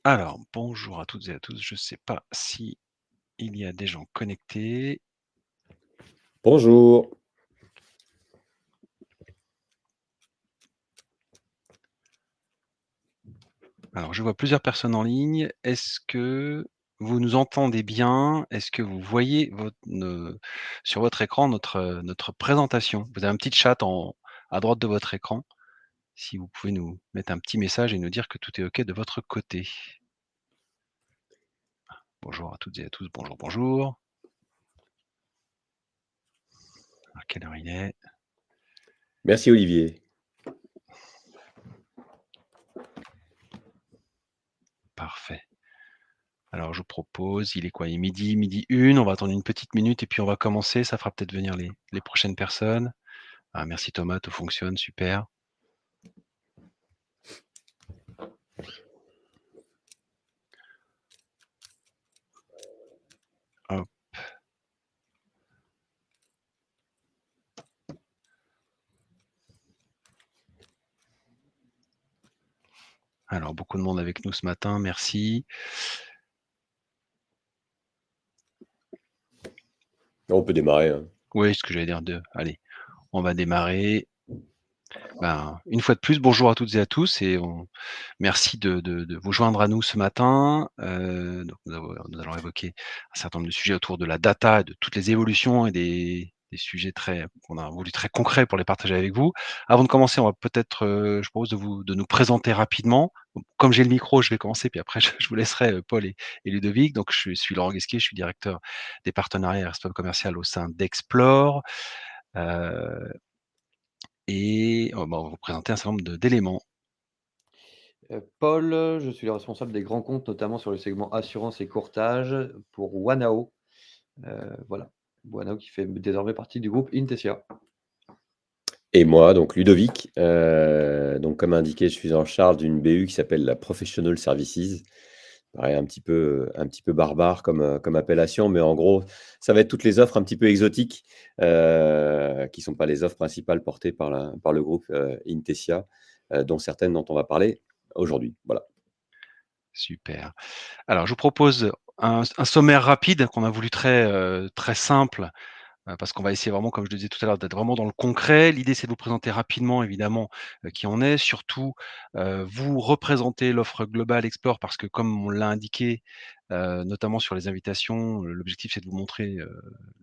Alors, bonjour à toutes et à tous. Je ne sais pas si il y a des gens connectés. Bonjour. Alors, je vois plusieurs personnes en ligne. Est-ce que vous nous entendez bien? Est-ce que vous voyez sur votre écran notre présentation? Vous avez un petit chat à droite de votre écran. Si vous pouvez nous mettre un petit message et nous dire que tout est OK de votre côté. Bonjour à toutes et à tous. Bonjour, bonjour. À quelle heure il est? Merci Olivier. Parfait. Alors je vous propose, il est quoi? Il est midi 1, on va attendre une petite minute et puis on va commencer, ça fera peut-être venir les prochaines personnes. Ah merci Thomas, tout fonctionne, super. Hop. Alors beaucoup de monde avec nous ce matin, merci. On peut démarrer, hein. Oui, ce que j'allais dire allez, on va démarrer. Ben, une fois de plus, bonjour à toutes et à tous et merci de vous joindre à nous ce matin. Donc nous allons évoquer un certain nombre de sujets autour de la data, de toutes les évolutions et des sujets qu'on a voulu très concrets pour les partager avec vous. Avant de commencer, on va peut-être, je propose de nous présenter rapidement. Donc, comme j'ai le micro, je vais commencer, puis après je vous laisserai, Paul et Ludovic. Donc je suis Laurent Guesquier, je suis directeur des partenariats et responsable commercial au sein d'Explore. Heu on va vous présenter un certain nombre d'éléments. Paul, je suis le responsable des grands comptes, notamment sur le segment assurance et courtage pour Wanao. Voilà, Wanao qui fait désormais partie du groupe Intesia. Et moi, donc Ludovic, donc comme indiqué, je suis en charge d'une BU qui s'appelle la Professional Services. Pareil, un petit peu barbare comme appellation, mais en gros, ça va être toutes les offres un petit peu exotiques, qui sont pas les offres principales portées par le groupe, Intesia, dont certaines dont on va parler aujourd'hui. Voilà. Super. Alors je vous propose un sommaire rapide qu'on a voulu très simple, parce qu'on va essayer vraiment, comme je le disais tout à l'heure, d'être vraiment dans le concret. L'idée, c'est de vous présenter rapidement, évidemment, qui on est. Surtout, vous représenter l'offre globale Explore parce que comme on l'a indiqué, notamment sur les invitations, l'objectif, c'est de vous montrer,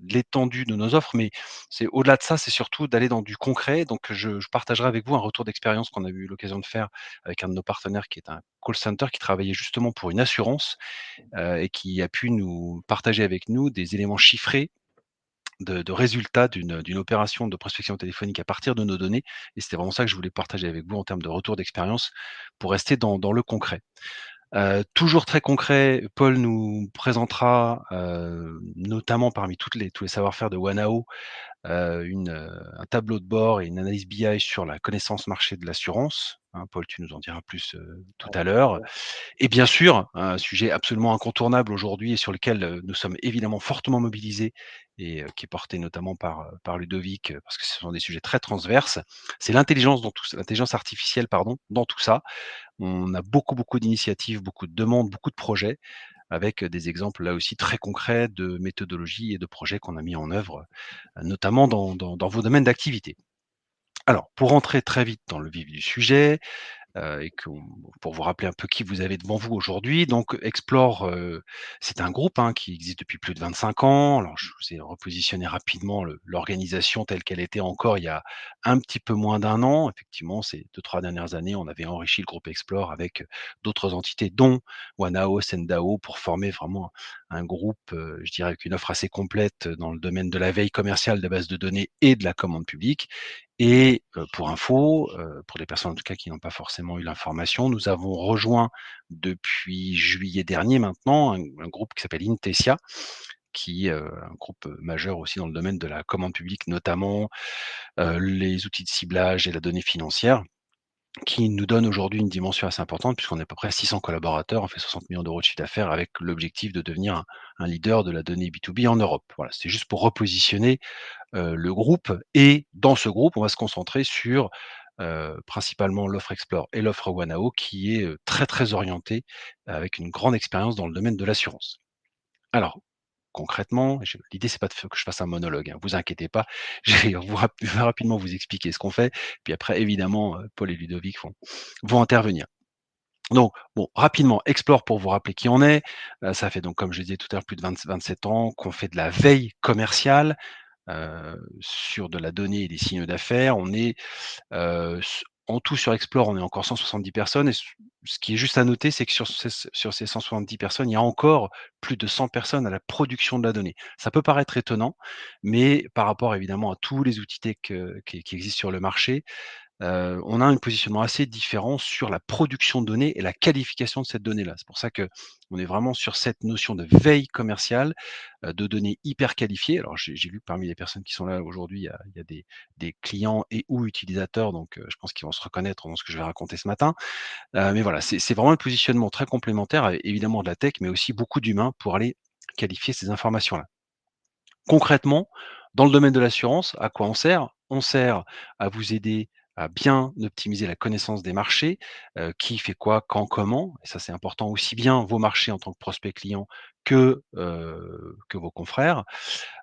l'étendue de nos offres. Mais c'est au-delà de ça, c'est surtout d'aller dans du concret. Donc je partagerai avec vous un retour d'expérience qu'on a eu l'occasion de faire avec un de nos partenaires qui est un call center qui travaillait justement pour une assurance, et qui a pu nous partager avec nous des éléments chiffrés de résultats d'une opération de prospection téléphonique à partir de nos données et c'était vraiment ça que je voulais partager avec vous en termes de retour d'expérience pour rester dans le concret. Toujours très concret, Paul nous présentera, notamment parmi tous les savoir-faire de Wanao, un tableau de bord et une analyse BI sur la connaissance marché de l'assurance, hein. Paul, tu nous en diras plus, tout à l'heure. Et bien sûr, un sujet absolument incontournable aujourd'hui et sur lequel, nous sommes évidemment fortement mobilisés et qui est porté notamment par Ludovic, parce que ce sont des sujets très transverses. C'est l'intelligence artificielle, pardon, dans tout ça. On a beaucoup d'initiatives, beaucoup de demandes, beaucoup de projets avec, des exemples là aussi très concrets de méthodologies et de projets qu'on a mis en œuvre, notamment dans vos domaines d'activité. Alors, pour rentrer très vite dans le vif du sujet, et pour vous rappeler un peu qui vous avez devant vous aujourd'hui. Donc Explore, c'est un groupe, hein, qui existe depuis plus de 25 ans. Alors je vous ai repositionné rapidement l'organisation telle qu'elle était encore il y a un petit peu moins d'un an. Effectivement, ces 2-3 dernières années, on avait enrichi le groupe Explore avec, d'autres entités dont Wanao, Sendao pour former vraiment un groupe, je dirais avec une offre assez complète dans le domaine de la veille commerciale des bases de données et de la commande publique. Et pour info, pour les personnes en tout cas qui n'ont pas forcément eu l'information, nous avons rejoint depuis juillet dernier maintenant un groupe qui s'appelle Intesia, qui est, un groupe, majeur aussi dans le domaine de la commande publique, notamment, les outils de ciblage et la donnée financière, qui nous donne aujourd'hui une dimension assez importante puisqu'on est à peu près 600 collaborateurs, on fait 60 millions d'euros de chiffre d'affaires avec l'objectif de devenir un leader de la donnée B2B en Europe. Voilà, c'était juste pour repositionner le groupe et dans ce groupe, on va se concentrer sur, principalement l'offre Explore et l'offre Wanao qui est, très, très orientée, avec une grande expérience dans le domaine de l'assurance. Alors, concrètement, l'idée c'est pas que je fasse un monologue, hein, vous inquiétez pas, je vais rapidement vous expliquer ce qu'on fait, puis après évidemment, Paul et Ludovic vont intervenir. Donc bon, rapidement, Explore pour vous rappeler qui on est, ça fait donc comme je disais tout à l'heure plus de 27 ans qu'on fait de la veille commerciale, sur de la donnée et des signaux d'affaires. On est, en tout sur Explore, on est encore 170 personnes et ce qui est juste à noter, c'est que sur ces 170 personnes, il y a encore plus de 100 personnes à la production de la donnée. Ça peut paraître étonnant, mais par rapport évidemment à tous les outils tech, qui existent sur le marché, on a un positionnement assez différent sur la production de données et la qualification de cette donnée-là. C'est pour ça qu'on est vraiment sur cette notion de veille commerciale, de données hyper qualifiées. Alors j'ai vu que parmi les personnes qui sont là aujourd'hui, il y a des clients et ou utilisateurs, donc je pense qu'ils vont se reconnaître dans ce que je vais raconter ce matin. Mais voilà, c'est vraiment un positionnement très complémentaire, évidemment de la tech, mais aussi beaucoup d'humains pour aller qualifier ces informations-là. Concrètement, dans le domaine de l'assurance, à quoi on sert? On sert à vous aider à bien optimiser la connaissance des marchés, qui fait quoi, quand, comment, et ça c'est important, aussi bien vos marchés en tant que prospect client que vos confrères.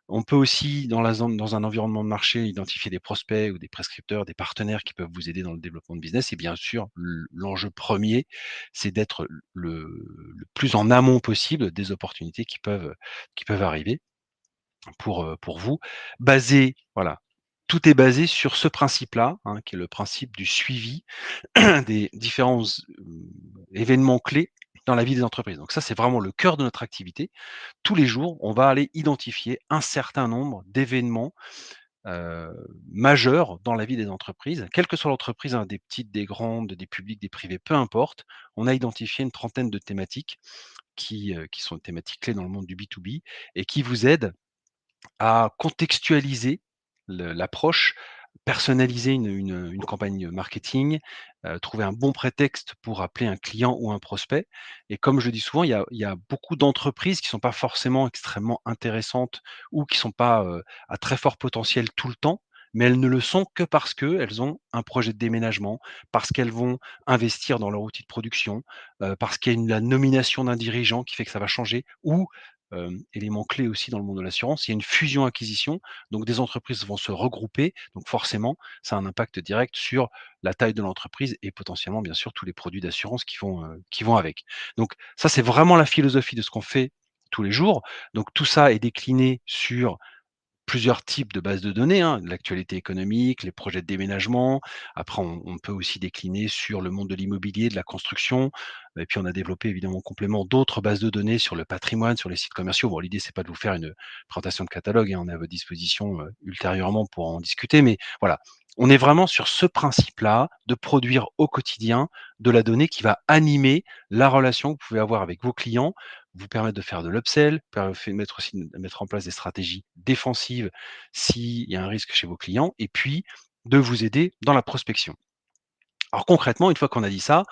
On peut aussi dans un environnement de marché identifier des prospects ou des prescripteurs, des partenaires qui peuvent vous aider dans le développement de business et bien sûr l'enjeu premier, c'est d'être le plus en amont possible des opportunités qui peuvent arriver pour vous, voilà, tout est basé sur ce principe-là, hein, qui est le principe du suivi des différents événements clés dans la vie des entreprises. Donc ça, c'est vraiment le cœur de notre activité. Tous les jours, on va aller identifier un certain nombre d'événements, heu, majeurs dans la vie des entreprises, quelle que soit l'entreprise, hein, des petites, des grandes, des publiques, des privées, peu importe. On a identifié une trentaine de thématiques qui sont des thématiques clés dans le monde du B2B et qui vous aident à contextualiser l'approche, personnaliser une campagne marketing, trouver un bon prétexte pour appeler un client ou un prospect et comme je le dis souvent, il y a beaucoup d'entreprises qui sont pas forcément extrêmement intéressantes ou qui sont pas, à très fort potentiel tout le temps, mais elles ne le sont que parce qu'elles ont un projet de déménagement, parce qu'elles vont investir dans leur outil de production, parce qu'il y a la nomination d'un dirigeant qui fait que ça va changer ou élément clé aussi dans le monde de l'assurance, il y a une fusion-acquisition, donc des entreprises vont se regrouper, donc forcément, ça a un impact direct sur la taille de l'entreprise et potentiellement, bien sûr, tous les produits d'assurance qui vont avec. Donc ça, c'est vraiment la philosophie de ce qu'on fait tous les jours. Donc tout ça est décliné sur plusieurs types de bases de données, hein, l'actualité économique, les projets de déménagement. Après, on peut aussi décliner sur le monde de l'immobilier, de la construction. Et puis, on a développé évidemment en complément d'autres bases de données sur le patrimoine, sur les sites commerciaux. Bon, l'idée, c'est pas de vous faire une présentation de catalogue, hein, on est à votre disposition ultérieurement pour en discuter. Mais voilà, on est vraiment sur ce principe-là de produire au quotidien de la donnée qui va animer la relation que vous pouvez avoir avec vos clients, vous permettre de faire de l'upsell, mettre aussi de mettre en place des stratégies défensives s'il y a un risque chez vos clients et puis de vous aider dans la prospection. Alors concrètement, une fois qu'on a dit ça,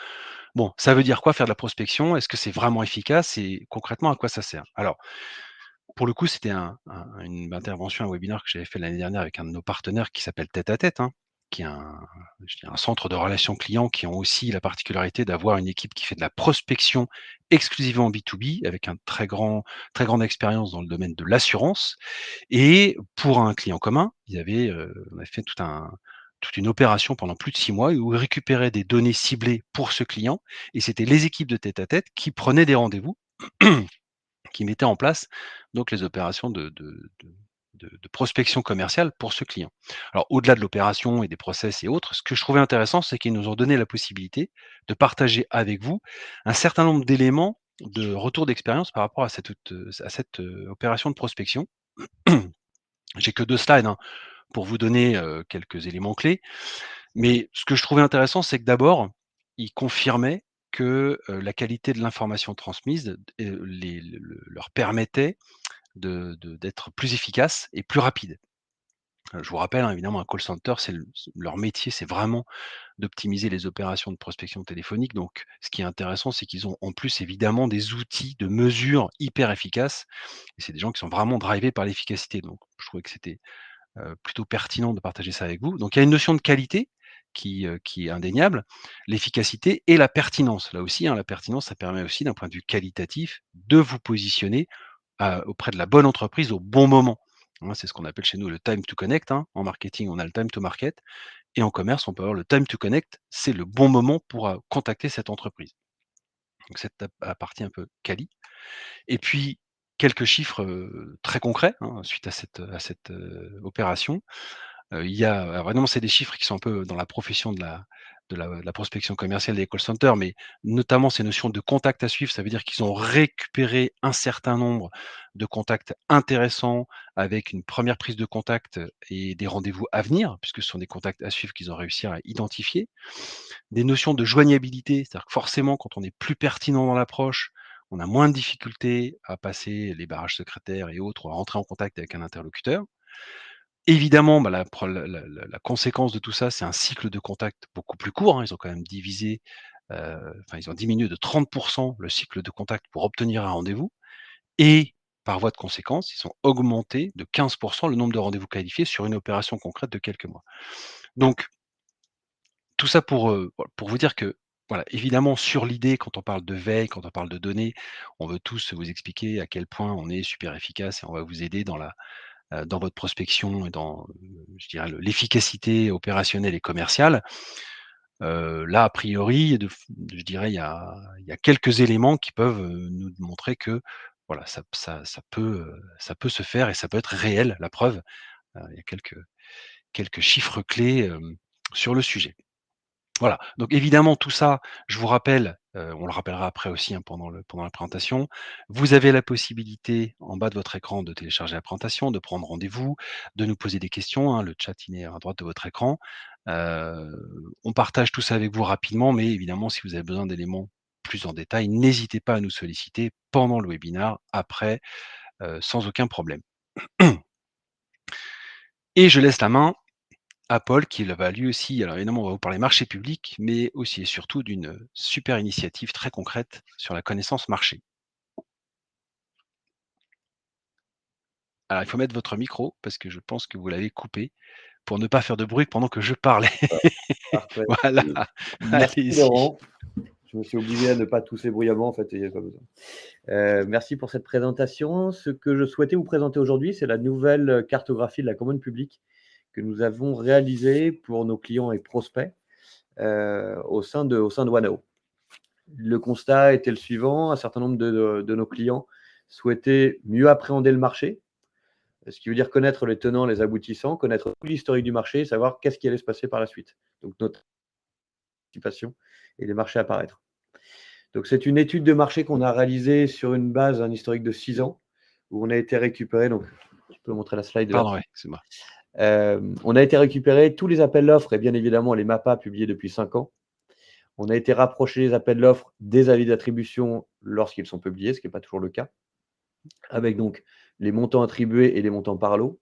bon, ça veut dire quoi faire de la prospection? Est-ce que c'est vraiment efficace et concrètement à quoi ça sert? Alors, pour le coup, c'était une intervention, un webinaire que j'avais fait l'année dernière avec un de nos partenaires qui s'appelle Tête à Tête, hein, qui est je dirais un centre de relations clients qui ont aussi la particularité d'avoir une équipe qui fait de la prospection exclusivement B2B avec très grande expérience dans le domaine de l'assurance. Et pour un client commun, on avait fait toute une opération pendant plus de 6 mois où ils récupéraient des données ciblées pour ce client et c'était les équipes de Tête à Tête qui prenaient des rendez-vous qui mettait en place donc les opérations de prospection commerciale pour ce client. Alors au-delà de l'opération et des process et autres, ce que je trouvais intéressant, c'est qu'ils nous ont donné la possibilité de partager avec vous un certain nombre d'éléments de retour d'expérience par rapport à cette opération de prospection. J'ai que 2 slides, hein, pour vous donner, quelques éléments clés. Mais ce que je trouvais intéressant, c'est que d'abord, ils confirmaient que, la qualité de l'information transmise leur permettait d'être plus efficace et plus rapide. Je vous rappelle, hein, évidemment, un call center, leur métier, c'est vraiment d'optimiser les opérations de prospection téléphonique. Donc, ce qui est intéressant, c'est qu'ils ont en plus évidemment des outils de mesure hyper efficaces et c'est des gens qui sont vraiment drivés par l'efficacité. Donc, je trouvais que c'était plutôt pertinent de partager ça avec vous. Donc il y a une notion de qualité qui est indéniable, l'efficacité et la pertinence. Là aussi, hein, la pertinence, ça permet aussi d'un point de vue qualitatif de vous positionner auprès de la bonne entreprise au bon moment. Hein, c'est ce qu'on appelle chez nous le time to connect, hein. En marketing, on a le time to market et en commerce, on peut avoir le time to connect. C'est le bon moment pour contacter cette entreprise. Donc cette partie un peu quali. Et puis quelques chiffres très concrets, hein, suite à cette opération. Il y a alors vraiment, c'est des chiffres qui sont un peu dans la profession de la prospection commerciale des call centers, mais notamment ces notions de contacts à suivre. Ça veut dire qu'ils ont récupéré un certain nombre de contacts intéressants avec une première prise de contact et des rendez-vous à venir, puisque ce sont des contacts à suivre qu'ils ont réussi à identifier. Des notions de joignabilité, c'est-à-dire que forcément, quand on est plus pertinent dans l'approche, on a moins de difficultés à passer les barrages secrétaires et autres, ou à rentrer en contact avec un interlocuteur. Évidemment, bah, la conséquence de tout ça, c'est un cycle de contact beaucoup plus court, hein. Ils ont quand même divisé, enfin, ils ont diminué de 30 le cycle de contact pour obtenir un rendez-vous et par voie de conséquence, ils ont augmenté de 15 le nombre de rendez-vous qualifiés sur une opération concrète de quelques mois. Donc tout ça pour vous dire que, voilà, évidemment, sur l'idée, quand on parle de veille, quand on parle de données, on veut tous vous expliquer à quel point on est super efficace et on va vous aider dans votre prospection et dans, je dirais l'efficacité opérationnelle et commerciale. Là, a priori, je dirais, il y a quelques éléments qui peuvent, nous montrer que, voilà, ça peut se faire et ça peut être réel. La preuve, il y a quelques chiffres clés, sur le sujet. Voilà, donc évidemment tout ça, je vous rappelle, on le rappellera après aussi, hein, pendant la présentation. Vous avez la possibilité en bas de votre écran de télécharger la présentation, de prendre rendez-vous, de nous poser des questions, hein, le chat il est à droite de votre écran. On partage tout ça avec vous rapidement, mais évidemment si vous avez besoin d'éléments plus en détail, n'hésitez pas à nous solliciter pendant le webinaire, après, sans aucun problème. Et je laisse la main à Paul qui va lui aussi, alors évidemment on va vous parler marché public, mais aussi et surtout d'une super initiative très concrète sur la connaissance marché. Alors il faut mettre votre micro parce que je pense que vous l'avez coupé pour ne pas faire de bruit pendant que je parlais. Parfait. Voilà, Merci allez-y. Laurent. Je me suis obligé à ne pas tousser bruyamment, en fait, il n'y avait pas besoin. Merci pour cette présentation. Ce que je souhaitais vous présenter aujourd'hui, c'est la nouvelle cartographie de la commande publique que nous avons réalisée pour nos clients et prospects au sein de Wanao. Le constat était le suivant, un certain nombre de nos clients souhaitaient mieux appréhender le marché, ce qui veut dire connaître les tenants, les aboutissants, connaître tout l'historique du marché, savoir qu'est-ce qui allait se passer par la suite. Donc notre anticipation et les marchés apparaître. Donc c'est une étude de marché qu'on a réalisée sur une base, un historique de 6 ans, où on a été récupéré, donc je peux montrer la slide là. Pardon, ouais, c'est moi. On a été récupérer tous les appels d'offres et bien évidemment les MAPA publiés depuis 5 ans. On a été rapprocher les appels d'offres des avis d'attribution lorsqu'ils sont publiés, ce qui n'est pas toujours le cas, avec donc les montants attribués et les montants par lot.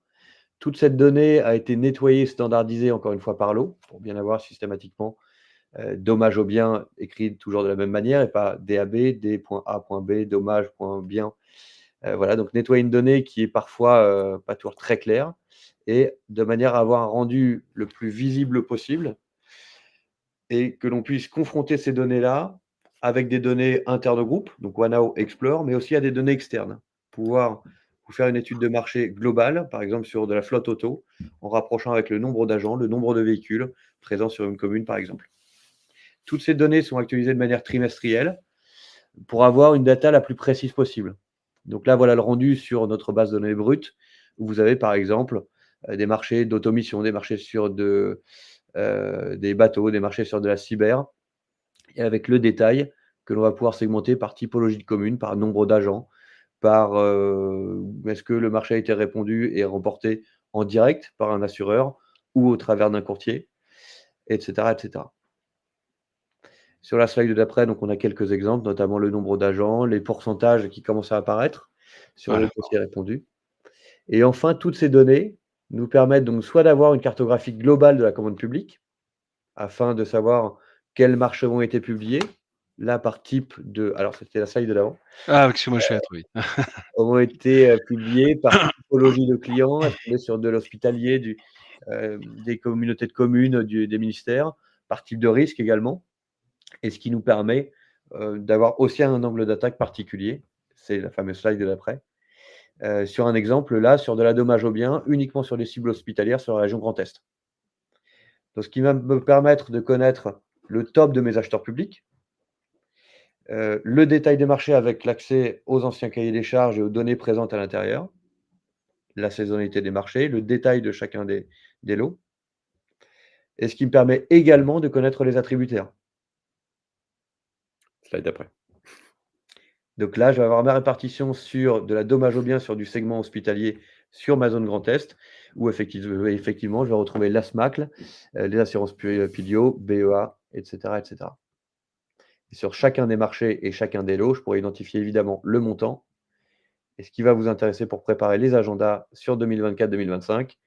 Toute cette donnée a été nettoyée, standardisée encore une fois par lot, pour bien avoir systématiquement dommage au bien écrit toujours de la même manière et pas DAB, D.A.B, dommage.bien. Voilà, donc nettoyer une donnée qui est parfois pas toujours très claire et de manière à avoir un rendu le plus visible possible et que l'on puisse confronter ces données-là avec des données internes au groupe, donc Wanao Explore, mais aussi à des données externes. Pouvoir vous faire une étude de marché globale, par exemple sur de la flotte auto, en rapprochant avec le nombre d'agents, le nombre de véhicules présents sur une commune, par exemple. Toutes ces données sont actualisées de manière trimestrielle pour avoir une data la plus précise possible. Donc là, voilà le rendu sur notre base de données brute, où vous avez par exemple des marchés d'automission, des marchés sur des bateaux, des marchés sur de la cyber, et avec le détail que l'on va pouvoir segmenter par typologie de commune, par nombre d'agents, par est-ce que le marché a été répondu et remporté en direct par un assureur ou au travers d'un courtier, etc., etc. Sur la slide d'après, donc on a quelques exemples, notamment le nombre d'agents, les pourcentages qui commencent à apparaître sur les dossiers répondus. Et enfin, toutes ces données nous permettent donc soit d'avoir une cartographie globale de la commande publique, afin de savoir quels marchés ont été publiés, là par type de... Alors c'était la slide de l'avant. Ah, excuse-moi, je suis là, oui. Ont été publiés par typologie de clients, est-ce qu'on est sur de l'hospitalier, des communautés de communes, des ministères, par type de risque également, et ce qui nous permet d'avoir aussi un angle d'attaque particulier. C'est la fameuse slide de l'après. Sur un exemple, là, sur de la dommage aux biens, uniquement sur les cibles hospitalières sur la région Grand Est. Donc, ce qui va me permettre de connaître le top de mes acheteurs publics, le détail des marchés avec l'accès aux anciens cahiers des charges et aux données présentes à l'intérieur, la saisonnalité des marchés, le détail de chacun des lots, et ce qui me permet également de connaître les attributaires. Slide d'après. Donc là, je vais avoir ma répartition sur de la dommage aux biens sur du segment hospitalier sur ma zone Grand Est, où effectivement, je vais retrouver l'ASMACL, les assurances Pilio, BEA, etc., etc. Et sur chacun des marchés et chacun des lots, je pourrais identifier évidemment le montant. Et ce qui va vous intéresser pour préparer les agendas sur 2024-2025,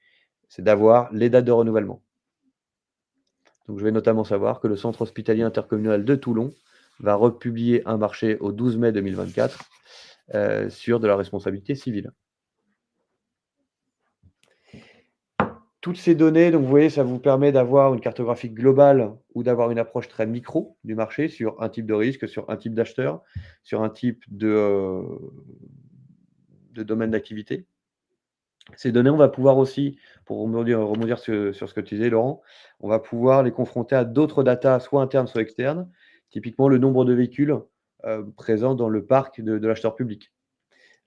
c'est d'avoir les dates de renouvellement. Donc, je vais notamment savoir que le centre hospitalier intercommunal de Toulon va republier un marché au 12 mai 2024 sur de la responsabilité civile. Toutes ces données, donc vous voyez, ça vous permet d'avoir une cartographie globale ou d'avoir une approche très micro du marché sur un type de risque, sur un type d'acheteur, sur un type de domaine d'activité. Ces données, on va pouvoir aussi, pour rebondir sur ce que tu disais, Laurent, on va pouvoir les confronter à d'autres datas, soit internes, soit externes, typiquement le nombre de véhicules présents dans le parc de l'acheteur public.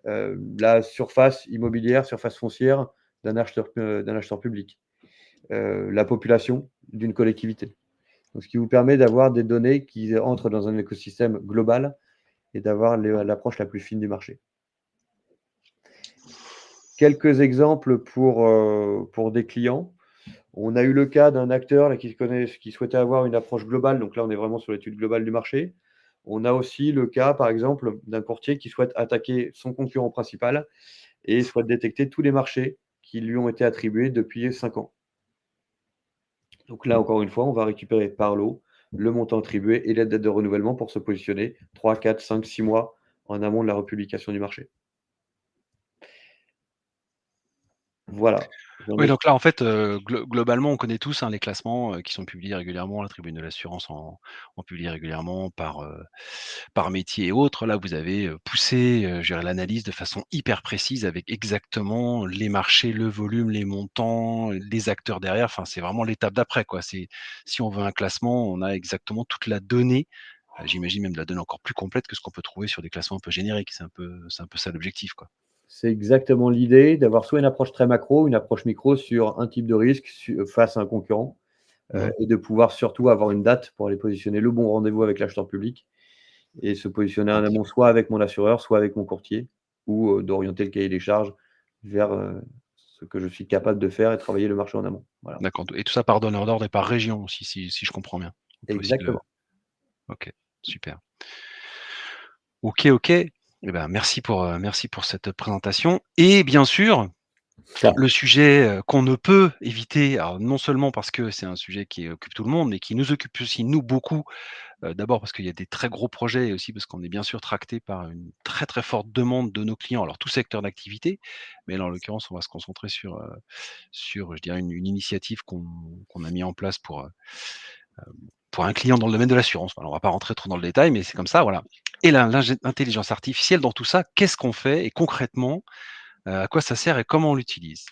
La surface immobilière, surface foncière d'un acheteur public. La population d'une collectivité. Donc, ce qui vous permet d'avoir des données qui entrent dans un écosystème global et d'avoir l'approche la plus fine du marché. Quelques exemples pour des clients. On a eu le cas d'un acteur là, qui souhaitait avoir une approche globale. Donc là, on est vraiment sur l'étude globale du marché. On a aussi le cas, par exemple, d'un courtier qui souhaite attaquer son concurrent principal et souhaite détecter tous les marchés qui lui ont été attribués depuis 5 ans. Donc là, encore une fois, on va récupérer par lot le montant attribué et la date de renouvellement pour se positionner 3, 4, 5, 6 mois en amont de la republication du marché. Voilà. Oui, donc là, en fait, globalement, on connaît tous, hein, les classements, qui sont publiés régulièrement. La Tribune de l'assurance en publie régulièrement par métier et autres. Là, vous avez, poussé, je dirais l'analyse de façon hyper précise avec exactement les marchés, le volume, les montants, les acteurs derrière. Enfin, c'est vraiment l'étape d'après, quoi. C'est si on veut un classement, on a exactement toute la donnée, j'imagine même de la donnée encore plus complète que ce qu'on peut trouver sur des classements un peu génériques. C'est un peu ça l'objectif, quoi. C'est exactement l'idée d'avoir soit une approche très macro, une approche micro sur un type de risque face à un concurrent, et de pouvoir surtout avoir une date pour aller positionner le bon rendez-vous avec l'acheteur public et se positionner en amont soit avec mon assureur, soit avec mon courtier, ou d'orienter le cahier des charges vers ce que je suis capable de faire et travailler le marché en amont. Voilà. D'accord, et tout ça par donneur d'ordre et par région aussi, si je comprends bien? On peut aussi Exactement. OK, super. OK. Eh ben, merci pour cette présentation et bien sûr, le sujet, qu'on ne peut éviter, alors non seulement parce que c'est un sujet qui occupe tout le monde, mais qui nous occupe aussi nous beaucoup, d'abord parce qu'il y a des très gros projets et aussi parce qu'on est bien sûr tracté par une très, très forte demande de nos clients, alors tout secteur d'activité, mais là en l'occurrence on va se concentrer sur je dirais une initiative qu'on a mis en place pour un client dans le domaine de l'assurance. Voilà, on va pas rentrer trop dans le détail, mais c'est comme ça, voilà. Et l'intelligence artificielle dans tout ça, qu'est-ce qu'on fait et concrètement, à quoi ça sert et comment on l'utilise?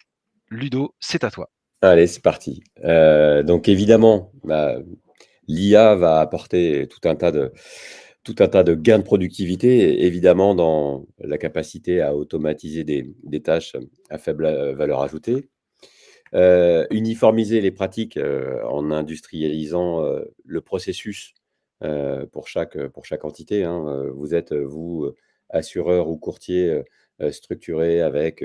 Ludo, c'est à toi. Allez, c'est parti. Donc évidemment, l'IA va apporter tout un tas de gains de productivité, évidemment dans la capacité à automatiser des tâches à faible valeur ajoutée. Uniformiser les pratiques en industrialisant le processus pour chaque entité, hein. Vous êtes, vous, assureur ou courtier structuré avec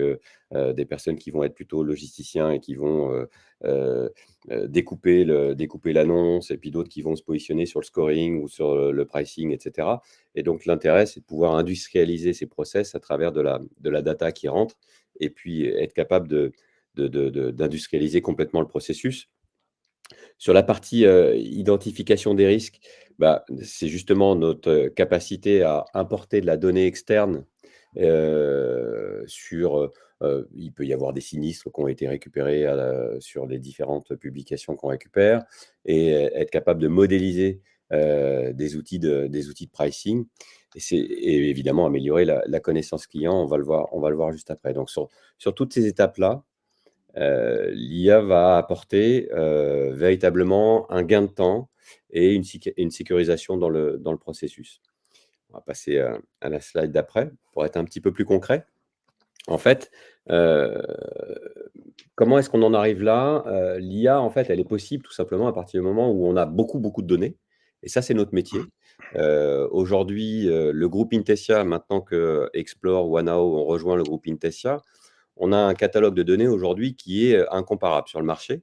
des personnes qui vont être plutôt logisticiens et qui vont découper l'annonce, et puis d'autres qui vont se positionner sur le scoring ou sur le pricing, etc. Et donc, l'intérêt, c'est de pouvoir industrialiser ces process à travers de la data qui rentre et puis être capable d'industrialiser complètement le processus. Sur la partie identification des risques, c'est justement notre capacité à importer de la donnée externe il peut y avoir des sinistres qui ont été récupérés sur les différentes publications qu'on récupère, et être capable de modéliser des outils de pricing, et évidemment améliorer la connaissance client. On va le voir juste après. Donc sur toutes ces étapes-là, l'IA va apporter véritablement un gain de temps et une sécurisation dans le processus. On va passer à la slide d'après pour être un petit peu plus concret. En fait, comment est-ce qu'on en arrive là? L'IA, en fait, elle est possible tout simplement à partir du moment où on a beaucoup de données, et ça, c'est notre métier. Aujourd'hui, le groupe Intessia, maintenant que Explore ou Wanao ont rejoint le groupe Intessia, on a un catalogue de données aujourd'hui qui est incomparable sur le marché,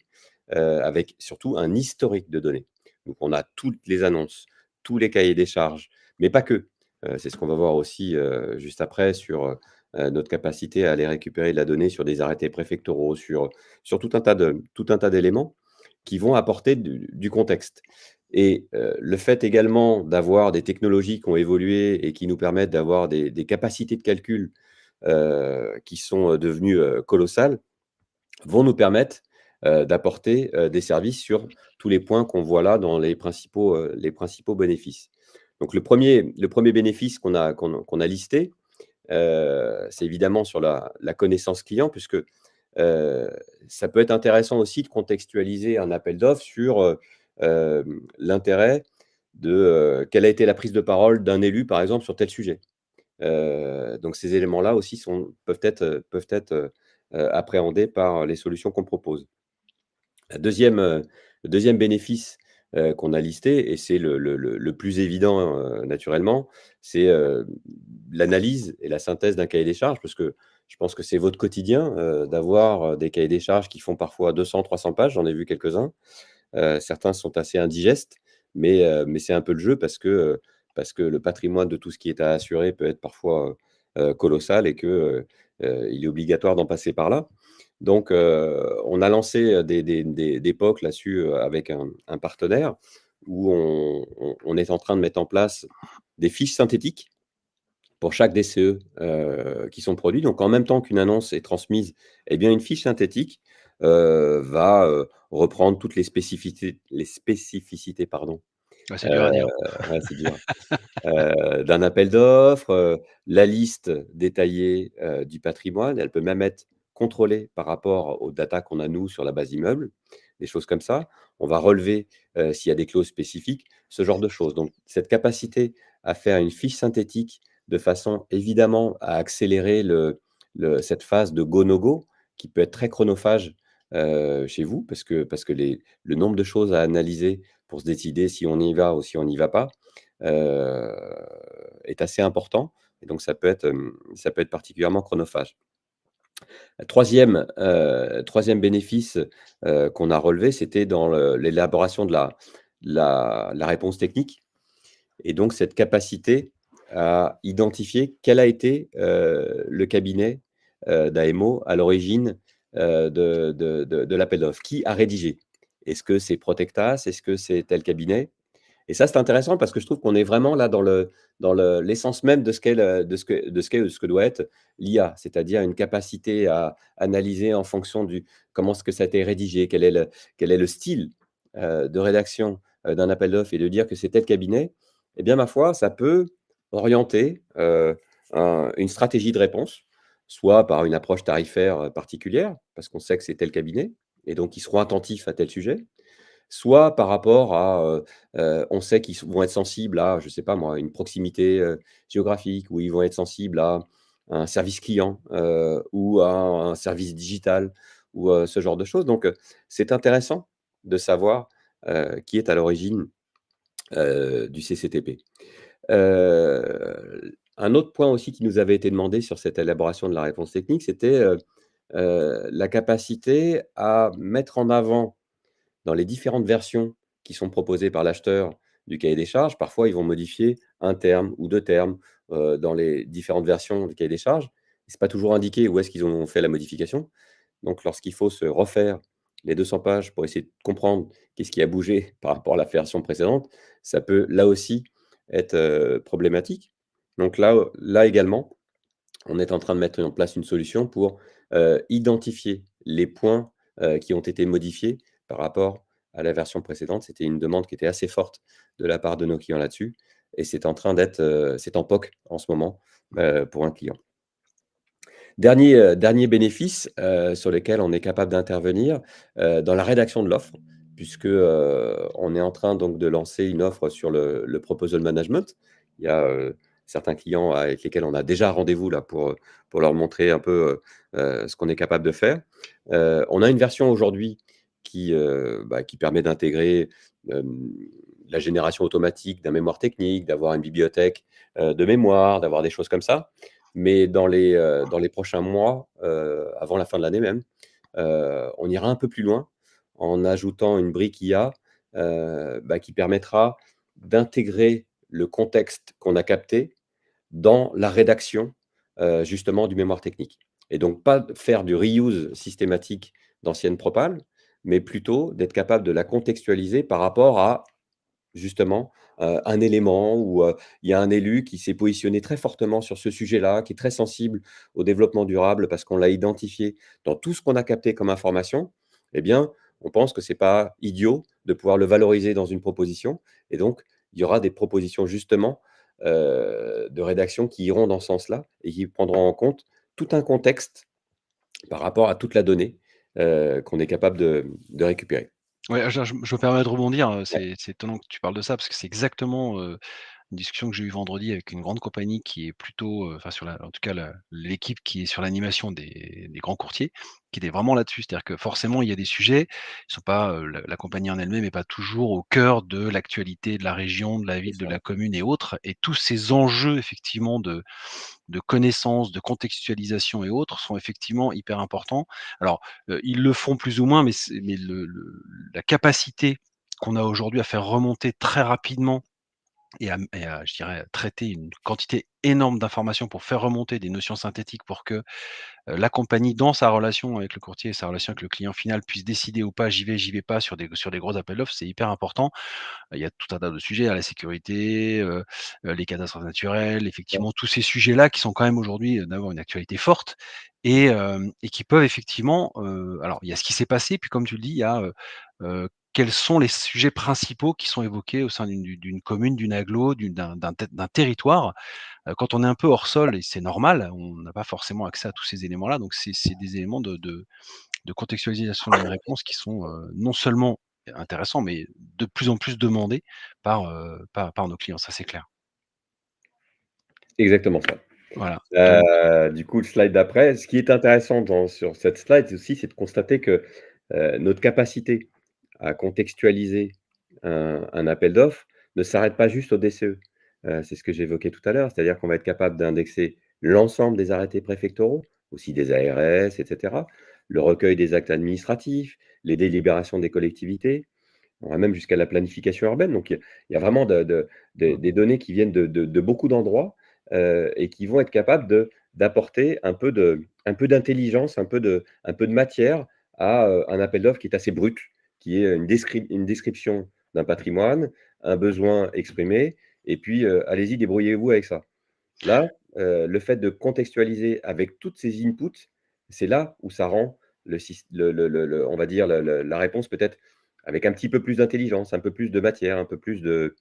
avec surtout un historique de données. Donc, on a toutes les annonces, tous les cahiers des charges, mais pas que. C'est ce qu'on va voir aussi juste après sur notre capacité à aller récupérer de la donnée sur des arrêtés préfectoraux, sur tout un tas d'éléments qui vont apporter du contexte. Et le fait également d'avoir des technologies qui ont évolué et qui nous permettent d'avoir des capacités de calcul qui sont devenues colossales, vont nous permettre d'apporter des services sur tous les points qu'on voit là dans les principaux bénéfices. Donc le premier bénéfice qu'on a listé, c'est évidemment sur la connaissance client, puisque ça peut être intéressant aussi de contextualiser un appel d'offres sur l'intérêt de quelle a été la prise de parole d'un élu, par exemple, sur tel sujet. Donc ces éléments-là aussi peuvent être appréhendés par les solutions qu'on propose. Le deuxième bénéfice qu'on a listé, et c'est le plus évident naturellement, c'est l'analyse et la synthèse d'un cahier des charges, parce que je pense que c'est votre quotidien d'avoir des cahiers des charges qui font parfois 200-300 pages. J'en ai vu quelques-uns. Certains sont assez indigestes, mais c'est un peu le jeu, parce que le patrimoine de tout ce qui est à assurer peut être parfois colossal, et qu'il est obligatoire d'en passer par là. Donc, on a lancé des POC là-dessus avec un partenaire, où on est en train de mettre en place des fiches synthétiques pour chaque DCE qui sont produits. Donc, en même temps qu'une annonce est transmise, eh bien, une fiche synthétique va reprendre toutes les spécificités, pardon. Ouais, c'est dur à dire. Ouais, c'est dur. D'un appel d'offres, la liste détaillée du patrimoine. Elle peut même être contrôlée par rapport aux datas qu'on a, nous, sur la base immeuble, des choses comme ça. On va relever s'il y a des clauses spécifiques, ce genre de choses. Donc, cette capacité à faire une fiche synthétique de façon, évidemment, à accélérer cette phase de go-no-go, qui peut être très chronophage chez vous, parce que le nombre de choses à analyser pour se décider si on y va ou si on n'y va pas, est assez important, et donc ça peut être particulièrement chronophage. Troisième bénéfice qu'on a relevé, c'était dans l'élaboration de la réponse technique, et donc cette capacité à identifier quel a été le cabinet d'AMO à l'origine de l'appel d'offres. Qui a rédigé? Est-ce que c'est Protectas? Est-ce que c'est tel cabinet? Et ça, c'est intéressant, parce que je trouve qu'on est vraiment là dans l'essence même de ce que doit être l'IA, c'est-à-dire une capacité à analyser en fonction comment est-ce que ça a été rédigé, quel est le style de rédaction d'un appel d'offres, et de dire que c'est tel cabinet. Eh bien, ma foi, ça peut orienter une stratégie de réponse, soit par une approche tarifaire particulière, parce qu'on sait que c'est tel cabinet, et donc ils seront attentifs à tel sujet, soit par rapport à, on sait qu'ils vont être sensibles à, je ne sais pas moi, une proximité géographique, ou ils vont être sensibles à un service client ou à un service digital, ou ce genre de choses. Donc, c'est intéressant de savoir qui est à l'origine du CCTP. Un autre point aussi qui nous avait été demandé sur cette élaboration de la réponse technique, c'était la capacité à mettre en avant, dans les différentes versions qui sont proposées par l'acheteur du cahier des charges. Parfois, ils vont modifier un terme ou deux termes dans les différentes versions du cahier des charges. Ce n'est pas toujours indiqué où est-ce qu'ils ont fait la modification. Donc, lorsqu'il faut se refaire les 200 pages pour essayer de comprendre qu'est-ce qui a bougé par rapport à la version précédente, ça peut là aussi être problématique. Donc là également, on est en train de mettre en place une solution pour identifier les points qui ont été modifiés par rapport à la version précédente. C'était une demande qui était assez forte de la part de nos clients là-dessus et c'est en train d'être, c'est en POC en ce moment pour un client. Dernier bénéfice sur lequel on est capable d'intervenir dans la rédaction de l'offre, puisque on est en train donc de lancer une offre sur le proposal management. Il y a certains clients avec lesquels on a déjà rendez-vous là pour leur montrer un peu ce qu'on est capable de faire. On a une version aujourd'hui qui permet d'intégrer la génération automatique d'un mémoire technique, d'avoir une bibliothèque de mémoire, d'avoir des choses comme ça. Mais dans les prochains mois, avant la fin de l'année même, on ira un peu plus loin en ajoutant une brique IA qui permettra d'intégrer le contexte qu'on a capté dans la rédaction justement du mémoire technique. Et donc pas faire du reuse systématique d'anciennes propales, mais plutôt d'être capable de la contextualiser par rapport à justement, un élément où, il y a un élu qui s'est positionné très fortement sur ce sujet-là, qui est très sensible au développement durable parce qu'on l'a identifié dans tout ce qu'on a capté comme information, eh bien, on pense que c'est pas idiot de pouvoir le valoriser dans une proposition et donc il y aura des propositions justement, de rédaction qui iront dans ce sens-là et qui prendront en compte tout un contexte par rapport à toute la donnée, qu'on est capable de récupérer. Ouais, je me permets de rebondir, Ouais, c'est étonnant que tu parles de ça parce que c'est exactement, une discussion que j'ai eue vendredi avec une grande compagnie qui est plutôt, enfin sur la en tout cas l'équipe qui est sur l'animation des grands courtiers, qui était vraiment là-dessus. C'est-à-dire que forcément il y a des sujets, ils sont pas, la compagnie en elle-même est pas toujours au cœur de l'actualité de la région, de la c'est ville, de ça. la commune et autres et tous ces enjeux effectivement de connaissances, de contextualisation et autres sont effectivement hyper importants. Alors, ils le font plus ou moins, mais la capacité qu'on a aujourd'hui à faire remonter très rapidement et à je dirais, traiter une quantité énorme d'informations pour faire remonter des notions synthétiques pour que, la compagnie dans sa relation avec le courtier et sa relation avec le client final puisse décider ou pas: j'y vais pas sur des gros appels d'offres, c'est hyper important. Il y a tout un tas de sujets, hein, la sécurité, les catastrophes naturelles, Ouais, effectivement tous ces sujets-là qui sont quand même aujourd'hui, d'avoir une actualité forte et qui peuvent effectivement, alors il y a ce qui s'est passé, puis comme tu le dis, il y a, quels sont les sujets principaux qui sont évoqués au sein d'une commune, d'une agglo, d'un territoire. Quand on est un peu hors sol et c'est normal, on n'a pas forcément accès à tous ces éléments-là, donc c'est des éléments de contextualisation de mes réponses qui sont, non seulement intéressants, mais de plus en plus demandés par nos clients, ça c'est clair. exactement ça. Voilà, donc Du coup, le slide d'après, ce qui est intéressant sur cette slide aussi, c'est de constater que, notre capacité à contextualiser un appel d'offres ne s'arrête pas juste au DCE. C'est ce que j'évoquais tout à l'heure, c'est-à-dire qu'on va être capable d'indexer l'ensemble des arrêtés préfectoraux, aussi des ARS et cetera, le recueil des actes administratifs, les délibérations des collectivités. On va même jusqu'à la planification urbaine. Donc il y a vraiment des données qui viennent de beaucoup d'endroits, et qui vont être capables d'apporter un peu d'intelligence, un peu de matière à, un appel d'offres qui est assez brut, qui est une description d'un patrimoine, un besoin exprimé et puis, allez-y, débrouillez-vous avec ça. Là, le fait de contextualiser avec toutes ces inputs, c'est là où ça rend le sys le on va dire la réponse peut-être avec un petit peu plus d'intelligence, un peu plus de matière, un peu plus de,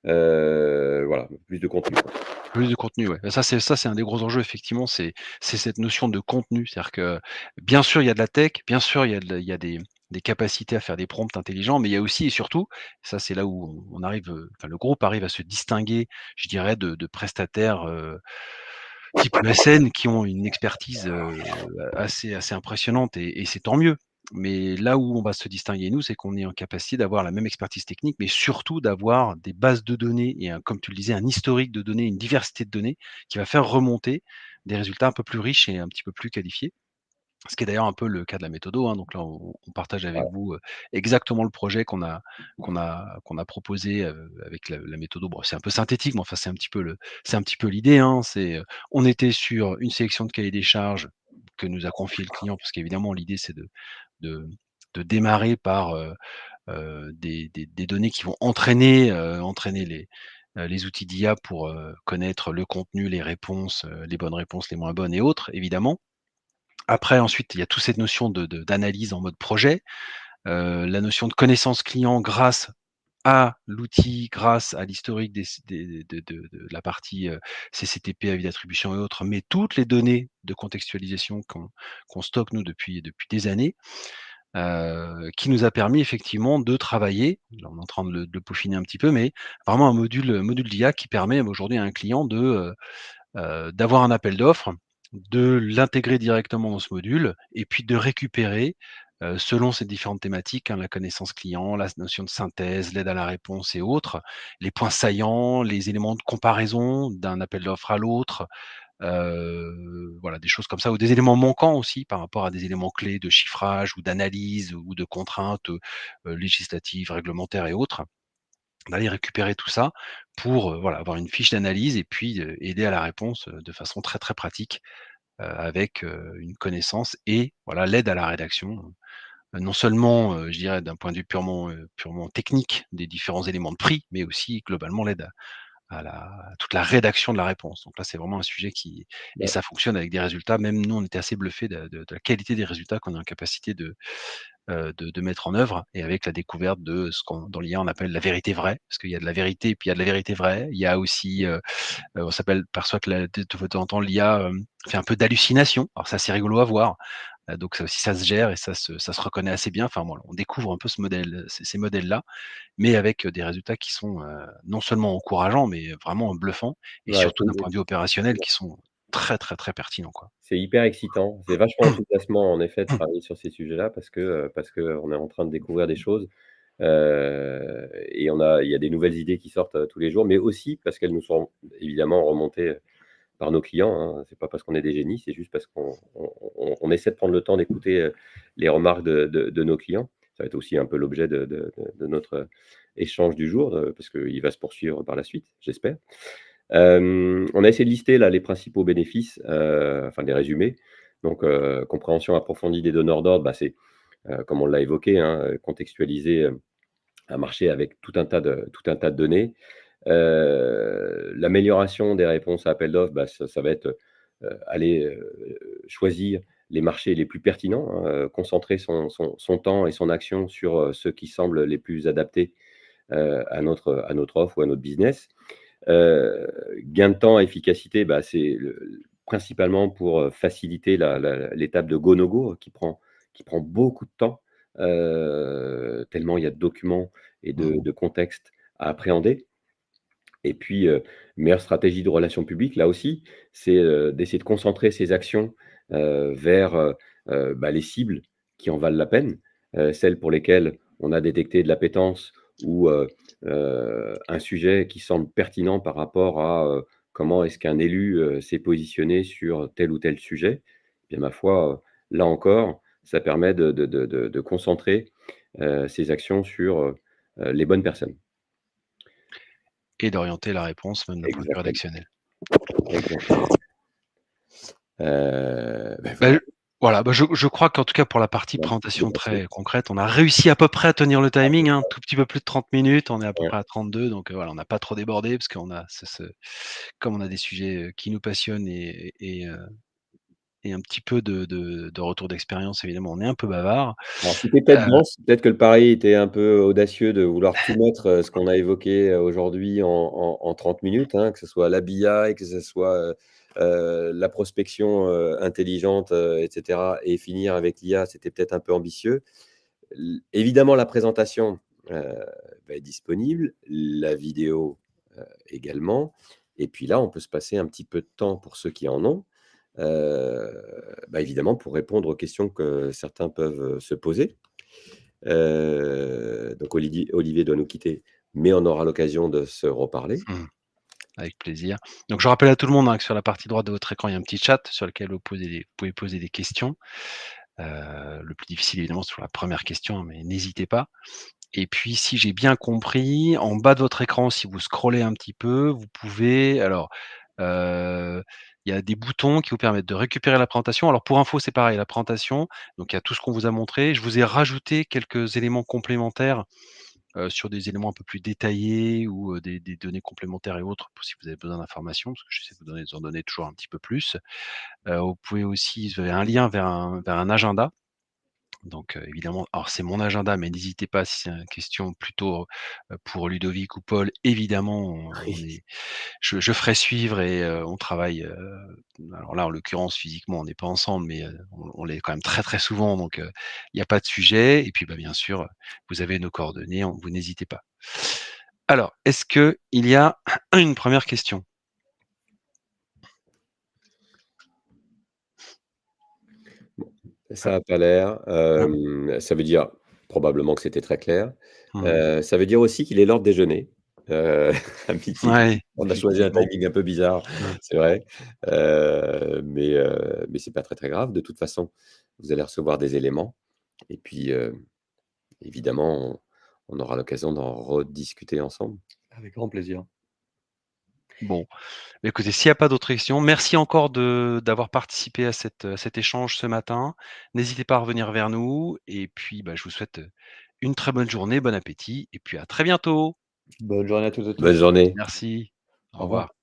voilà, plus de contenu, quoi. plus de contenu, ouais. Ça c'est un des gros enjeux effectivement, c'est cette notion de contenu. C'est-à-dire que, bien sûr, il y a de la tech, bien sûr, il y a des capacités à faire des prompts intelligents, mais il y a aussi et surtout, ça c'est là où on arrive, enfin le groupe arrive à se distinguer, je dirais de prestataires, type ESN qui ont une expertise, assez impressionnante et c'est tant mieux. Mais là où on va se distinguer nous, c'est qu'on est en capacité d'avoir la même expertise technique, mais surtout d'avoir des bases de données et un comme tu le disais, un historique de données, une diversité de données qui va faire remonter des résultats un peu plus riches et un petit peu plus qualifiés. Ce qui est d'ailleurs un peu le cas de la méthodo, hein, donc là on partage avec Voilà, vous, exactement le projet qu'on a proposé, avec la méthodo. Bon, c'est un peu synthétique, mais enfin c'est un petit peu l'idée, hein. On était sur une sélection de cahiers des charges que nous a confié le client, parce qu'évidemment l'idée c'est de de démarrer par, des données qui vont entraîner les outils d'IA pour, connaître le contenu, les réponses, les bonnes réponses, les moins bonnes et autres, évidemment. Après ensuite, il y a toute cette notion d'analyse en mode projet, la notion de connaissance client grâce à l'outil, grâce à l'historique de la partie, CCTP, avis d'attribution et autres, mais toutes les données de contextualisation qu'on stocke nous depuis des années, qui nous a permis effectivement de travailler, là on est en train de le peaufiner un petit peu, mais vraiment un module d'IA qui permet aujourd'hui à un client d'avoir un appel d'offres, de l'intégrer directement dans ce module et puis de récupérer, selon ces différentes thématiques, hein, la connaissance client, la notion de synthèse, l'aide à la réponse et autres, les points saillants, les éléments de comparaison d'un appel d'offres à l'autre, voilà, des choses comme ça ou des éléments manquants aussi par rapport à des éléments clés de chiffrage ou d'analyse ou de contraintes, législatives, réglementaires et autres. D'aller récupérer tout ça pour, voilà, avoir une fiche d'analyse et puis, aider à la réponse, de façon très, très pratique, avec, une connaissance et voilà, l'aide à la rédaction, non seulement, je dirais d'un point de vue purement technique des différents éléments de prix, mais aussi globalement l'aide à toute la rédaction de la réponse. Donc là, c'est vraiment un sujet qui et Ouais, ça fonctionne avec des résultats. Même nous, on était assez bluffés de la qualité des résultats qu'on est en capacité de mettre en œuvre et avec la découverte de ce qu'on dans l'IA on appelle la vérité vraie, parce qu'il y a de la vérité et puis il y a de la vérité vraie. Il y a aussi, on perçoit que de temps en temps l'IA, fait un peu d'hallucination. Alors ça, c'est rigolo à voir. Donc ça aussi, ça se gère et ça se reconnaît assez bien. Enfin voilà, on découvre un peu ce modèle, ces modèles-là, mais avec, des résultats qui sont, non seulement encourageants, mais vraiment bluffants et ouais, surtout d'un point de vue opérationnel qui sont très, très, très pertinents, quoi. c'est hyper excitant. C'est vachement enthousiasmant, en effet, de travailler sur ces sujets-là parce qu'on est en train de découvrir des choses, et il y a des nouvelles idées qui sortent, tous les jours, mais aussi parce qu'elles nous sont évidemment remontées par nos clients, hein. C'est pas parce qu'on est des génies, c'est juste parce qu'on essaie de prendre le temps d'écouter, les remarques de nos clients. Ça va être aussi un peu l'objet de notre échange du jour, parce qu'il va se poursuivre par la suite, j'espère. On a essayé de lister là les principaux bénéfices, enfin de les résumer. Donc, compréhension approfondie des donneurs d'ordre, bah, c'est, comme on l'a évoqué, hein, contextualiser, un marché avec tout un tas de données. L'amélioration des réponses à appel d'offres, bah, ça va être, aller, choisir les marchés les plus pertinents, hein, concentrer son temps et son action sur, ceux qui semblent les plus adaptés, à notre offre ou à notre business. Gain de temps, efficacité, bah, c'est principalement pour, faciliter l'étape de go, no go qui prend beaucoup de temps, tellement il y a de documents et Mmh. de contexte à appréhender. Et puis, meilleure stratégie de relations publiques, là aussi, c'est, d'essayer de concentrer ses actions, vers, bah, les cibles qui en valent la peine, celles pour lesquelles on a détecté de l'appétence ou, un sujet qui semble pertinent par rapport à, comment est-ce qu'un élu, s'est positionné sur tel ou tel sujet. Et bien, ma foi, là encore, ça permet de concentrer, ses actions sur, les bonnes personnes. Et d'orienter la réponse même d'un point de vue Exactement, rédactionnel. exactement. Bah, Bah, voilà, voilà, bah, je crois qu'en tout cas pour la partie on a un petit peu présentation dépassé. très concrète, on a réussi à peu près à tenir le Ah, timing, c'est hein, un ça, tout petit peu plus de 30 minutes, on est à peu ouais. près à 32 donc voilà, on n'a pas trop débordé parce qu'on a comme on a des sujets, qui nous passionnent et un petit peu de retour d'expérience évidemment, on est un peu bavard. Alors c'était peut-être Heu, dense, peut-être que le pari était un peu audacieux de vouloir tout mettre, ce qu'on a évoqué, aujourd'hui en 30 minutes, hein, que ce soit l'habillage, que ce soit, la prospection, intelligente, et cetera et finir avec l'IA, c'était peut-être un peu ambitieux. Évidemment la présentation, va être disponible, la vidéo, également et puis là, on peut se passer un petit peu de temps pour ceux qui en ont. Bah, évidemment pour répondre aux questions que certains peuvent, se poser. Donc Olivier doit nous quitter, mais on aura l'occasion de se reparler. mmh, avec plaisir. Donc je rappelle à tout le monde, hein, que sur la partie droite de votre écran, il y a un petit chat sur lequel vous pouvez poser des questions. Le plus difficile évidemment, c'est sur la première question, mais n'hésitez pas. Et puis, si j'ai bien compris, en bas de votre écran, si vous scrollez un petit peu, vous pouvez alors, heu, il y a des boutons qui vous permettent de récupérer la présentation. Alors pour info, c'est pareil, la présentation, donc il y a tout ce qu'on vous a montré. Je vous ai rajouté quelques éléments complémentaires, sur des éléments un peu plus détaillés ou des données complémentaires et autres, si vous avez besoin d'informations, parce que j'essaie de vous en donner toujours un petit peu plus. Vous pouvez aussi, vous avez un lien vers un agenda. Donc évidemment, alors c'est mon agenda, mais n'hésitez pas si c'est une question plutôt, pour Ludovic ou Paul, évidemment, je ferai suivre et on travaille, alors là, en l'occurrence, physiquement, on n'est pas ensemble, mais on l'est quand même très, très souvent, donc il y a pas de sujet et puis, bah, bien sûr, vous avez nos coordonnées, vous n'hésitez pas. Alors, est-ce qu'il y a une première question? Ça a pas l'air. Non? Ça veut dire probablement que c'était très clair. Mmh. Ça veut dire aussi qu'il est l'heure de déjeuner, heu, à midi. Ouais, On a choisi un effectivement. timing un peu bizarre, Ouais. c'est vrai. Mais c'est pas très, très grave. De toute façon, vous allez recevoir des éléments et puis, évidemment, on aura l'occasion d'en rediscuter ensemble. Avec grand plaisir. Bon, bah, écoutez, s'il y a pas d'autres questions, merci encore d'avoir participé à cet échange ce matin. N'hésitez pas à revenir vers nous et puis, bah, je vous souhaite, une très bonne journée, bon appétit et puis à très bientôt. Bonne journée à toutes et Bonne tous. journée. Merci. Au Au revoir. revoir.